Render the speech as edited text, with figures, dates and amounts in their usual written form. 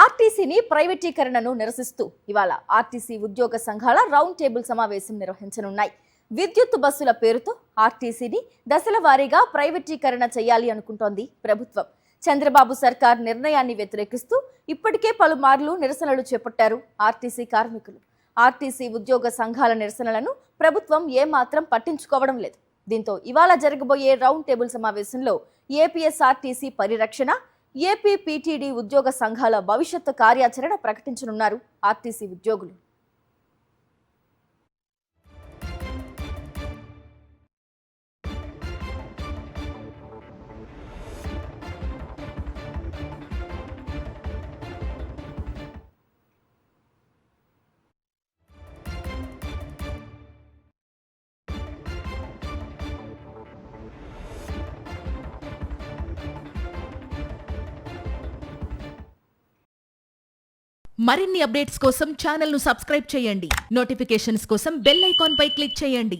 ఆర్టీసీని ప్రైవేటీకరణను నిరసిస్తూ ఇవాళ ఆర్టీసీ ఉద్యోగ సంఘాల రౌండ్ టేబుల్ సమావేశం నిర్వహించనున్నాయి. విద్యుత్ బస్సుల పేరుతో ఆర్టీసీని దశల వారీగా ప్రైవేటీకరణ చేయాలి అనుకుంటోంది ప్రభుత్వం. చంద్రబాబు సర్కార్ నిర్ణయాన్ని వ్యతిరేకిస్తూ ఇప్పటికే పలుమార్లు నిరసనలు చేపట్టారు ఆర్టీసీ కార్మికులు. ఆర్టీసీ ఉద్యోగ సంఘాల నిరసనలను ప్రభుత్వం ఏమాత్రం పట్టించుకోవడం లేదు. దీంతో ఇవాళ జరగబోయే రౌండ్ టేబుల్ సమావేశంలో ఏపీఎస్ఆర్టీసీ పరిరక్షణ, ఏపీపీటీడీ ఉద్యోగ సంఘాల భవిష్యత్తు కార్యాచరణ ప్రకటించనున్నారు ఆర్టీసీ ఉద్యోగులు. మరిన్ని అప్డేట్స్ కోసం ఛానల్ ను సబ్స్క్రైబ్ చేయండి. నోటిఫికేషన్స్ కోసం బెల్ ఐకాన్ పై క్లిక్ చేయండి.